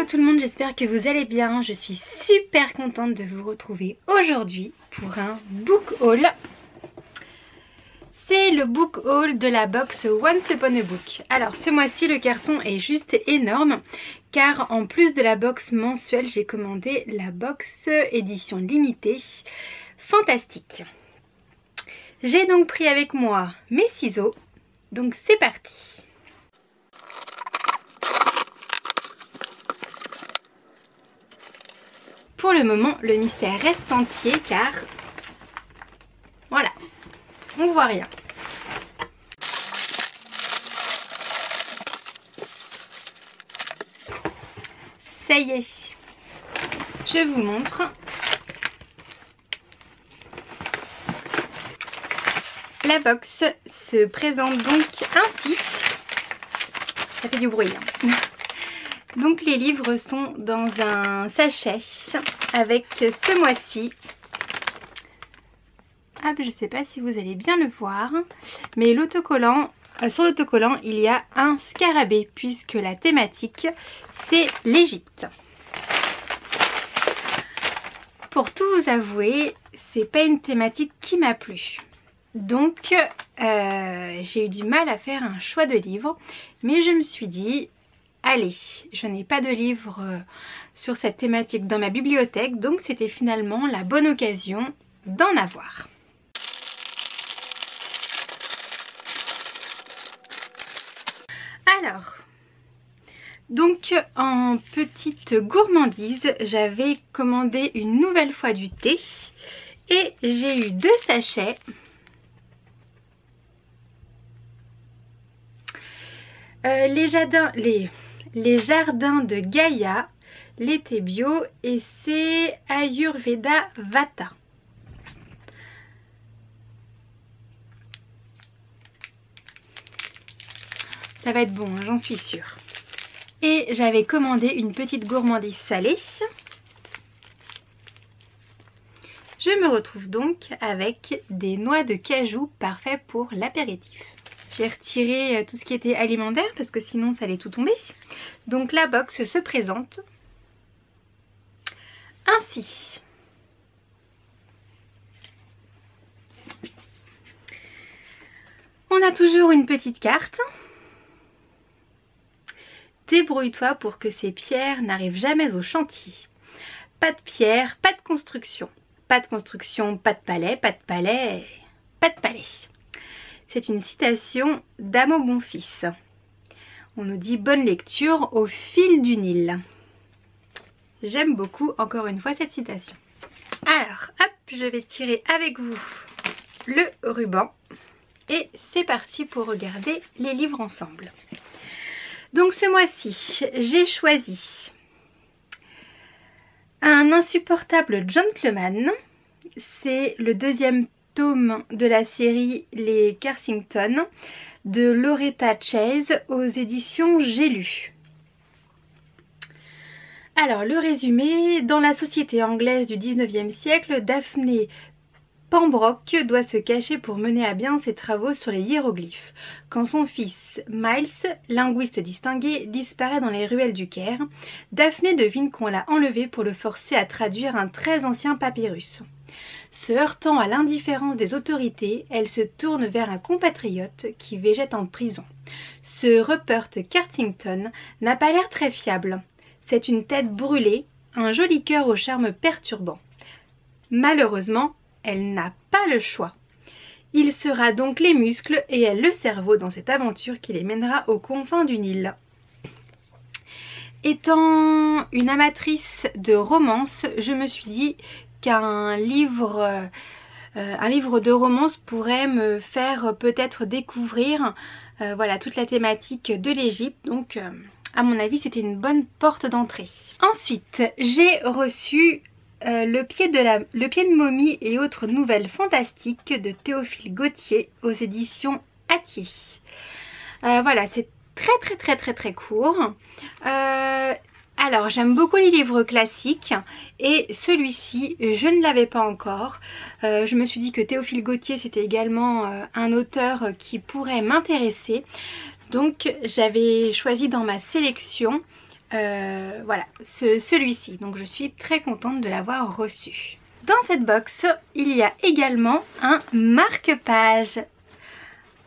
Hello tout le monde, j'espère que vous allez bien. Je suis super contente de vous retrouver aujourd'hui pour un book haul. C'est le book haul de la box Once Upon a Book. Alors ce mois-ci le carton est juste énorme car en plus de la box mensuelle j'ai commandé la box édition limitée fantastique. J'ai donc pris avec moi mes ciseaux, donc c'est parti. Pour le moment, le mystère reste entier car voilà, on voit rien. Ça y est, je vous montre. La box se présente donc ainsi. Ça fait du bruit, hein. Donc les livres sont dans un sachet avec ce mois-ci. Ah, je ne sais pas si vous allez bien le voir, mais l'autocollant, sur l'autocollant il y a un scarabée puisque la thématique c'est l'Égypte. Pour tout vous avouer, c'est pas une thématique qui m'a plu. Donc j'ai eu du mal à faire un choix de livres, mais je me suis dit allez, je n'ai pas de livre sur cette thématique dans ma bibliothèque, donc c'était finalement la bonne occasion d'en avoir. Alors, donc en petite gourmandise, j'avais commandé une nouvelle fois du thé et j'ai eu 2 sachets. Les jardins de Gaïa, l'été bio, et c'est Ayurveda Vata. Ça va être bon, j'en suis sûre. Et j'avais commandé une petite gourmandise salée. Je me retrouve donc avec des noix de cajou parfait pour l'apéritif. J'ai retiré tout ce qui était alimentaire parce que sinon ça allait tout tomber. Donc la box se présente ainsi. On a toujours une petite carte. Débrouille-toi pour que ces pierres n'arrivent jamais au chantier. Pas de pierre, pas de construction. Pas de construction, pas de palais, pas de palais, pas de palais. C'est une citation d'Amo Bonfils. On nous dit bonne lecture au fil du Nil. J'aime beaucoup encore une fois cette citation. Alors hop, je vais tirer avec vous le ruban. Et c'est parti pour regarder les livres ensemble. Donc ce mois-ci, j'ai choisi Un insupportable gentleman. C'est le 2e tome de la série Les Kensington de Loretta Chase aux éditions J'ai lu. Alors le résumé, dans la société anglaise du 19e siècle, Daphné Pembroke doit se cacher pour mener à bien ses travaux sur les hiéroglyphes. Quand son fils Miles, linguiste distingué, disparaît dans les ruelles du Caire, Daphné devine qu'on l'a enlevé pour le forcer à traduire un très ancien papyrus. Se heurtant à l'indifférence des autorités, elle se tourne vers un compatriote qui végète en prison. Ce Rupert Cartington n'a pas l'air très fiable. C'est une tête brûlée, un joli cœur au charme perturbant. Malheureusement, elle n'a pas le choix. Il sera donc les muscles et elle le cerveau dans cette aventure qui les mènera aux confins du Nil. Étant une amatrice de romance, je me suis dit qu'un livre de romance pourrait me faire peut-être découvrir voilà, toute la thématique de l'Égypte. Donc à mon avis c'était une bonne porte d'entrée. Ensuite j'ai reçu le pied de momie et autres nouvelles fantastiques de Théophile Gautier aux éditions Hatier. Voilà, c'est très court. Alors j'aime beaucoup les livres classiques et celui-ci je ne l'avais pas encore. Je me suis dit que Théophile Gautier c'était également un auteur qui pourrait m'intéresser. Donc j'avais choisi dans ma sélection Voilà, celui-ci. Donc je suis très contente de l'avoir reçu. Dans cette box, il y a également un marque-page.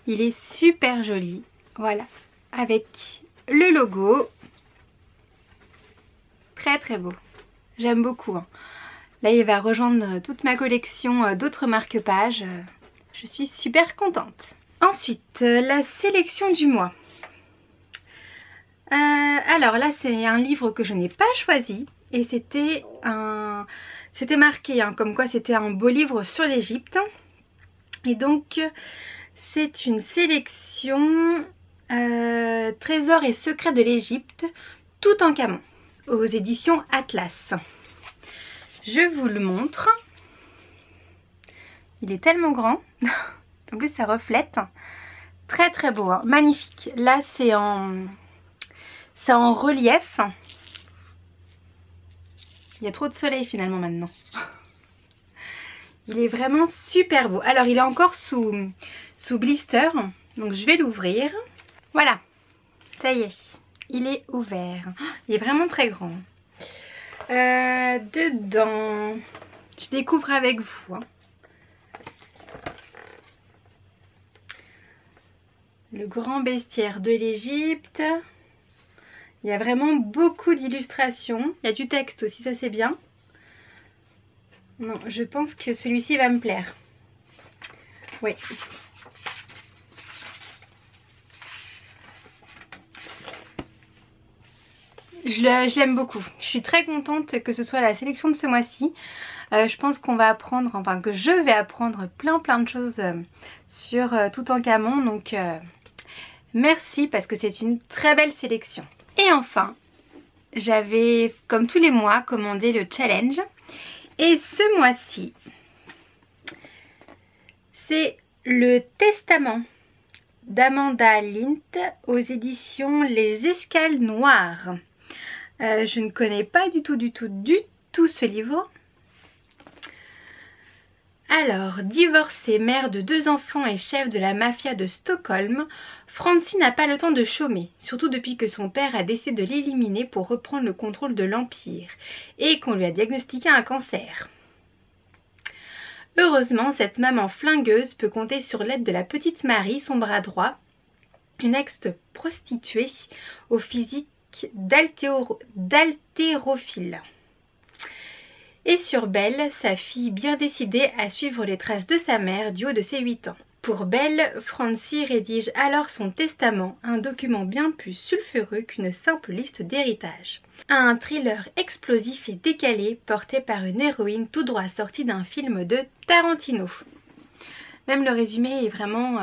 Il est super joli. Voilà, avec le logo. Très très beau. J'aime beaucoup. Hein. Là, il va rejoindre toute ma collection d'autres marque-pages. Je suis super contente. Ensuite, la sélection du mois. Alors là, c'est un livre que je n'ai pas choisi. Et c'était marqué hein, comme quoi c'était un beau livre sur l'Égypte. Et donc, c'est une sélection Trésors et secrets de l'Égypte, Toutankhamon, aux éditions Atlas. Je vous le montre. Il est tellement grand. En plus, ça reflète. Très très beau, hein. Magnifique. Là, c'est en relief. Il y a trop de soleil finalement maintenant. Il est vraiment super beau. Alors, il est encore sous blister. Donc, je vais l'ouvrir. Voilà. Ça y est. Il est ouvert. Il est vraiment très grand. Dedans, je découvre avec vous. Hein. Le grand bestiaire de l'Égypte. Il y a vraiment beaucoup d'illustrations. Il y a du texte aussi, ça c'est bien. Non, je pense que celui-ci va me plaire. Oui. Je l'aime beaucoup. Je suis très contente que ce soit la sélection de ce mois-ci. Je pense qu'on va apprendre, enfin que je vais apprendre plein de choses sur Toutankhamon. Donc merci parce que c'est une très belle sélection. Et enfin, j'avais comme tous les mois commandé le challenge. Et ce mois-ci, c'est le Testament d'Amanda Lint aux éditions Les Escales Noires. Je ne connais pas du tout ce livre. Alors, divorcée, mère de 2 enfants et chef de la mafia de Stockholm, Francie n'a pas le temps de chômer, surtout depuis que son père a décidé de l'éliminer pour reprendre le contrôle de l'Empire et qu'on lui a diagnostiqué un cancer. Heureusement, cette maman flingueuse peut compter sur l'aide de la petite Marie, son bras droit, une ex-prostituée au physique d'haltérophile. Et sur Belle, sa fille bien décidée à suivre les traces de sa mère du haut de ses 8 ans. Pour Belle, Francie rédige alors son testament, un document bien plus sulfureux qu'une simple liste d'héritage. Un thriller explosif et décalé porté par une héroïne tout droit sortie d'un film de Tarantino. Même le résumé est vraiment...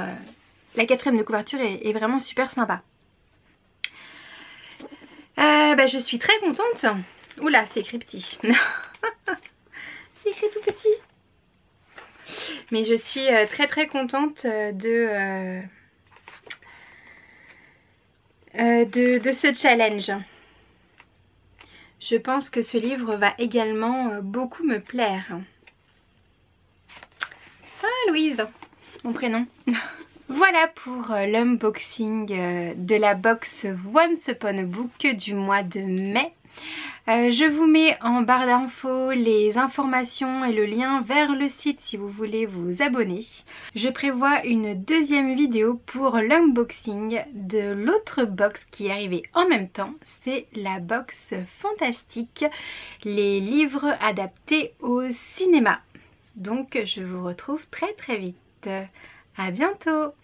la 4e de couverture est vraiment super sympa. Je suis très contente. Oula, c'est écrit petit. C'est écrit tout petit. Mais je suis très contente de ce challenge. Je pense que ce livre va également beaucoup me plaire. Ah, Louise, mon prénom. Voilà pour l'unboxing de la box Once Upon a Book du mois de mai. Je vous mets en barre d'infos les informations et le lien vers le site si vous voulez vous abonner. Je prévois une 2e vidéo pour l'unboxing de l'autre box qui est arrivée en même temps. C'est la box fantastique, les livres adaptés au cinéma. Donc je vous retrouve très vite. À bientôt!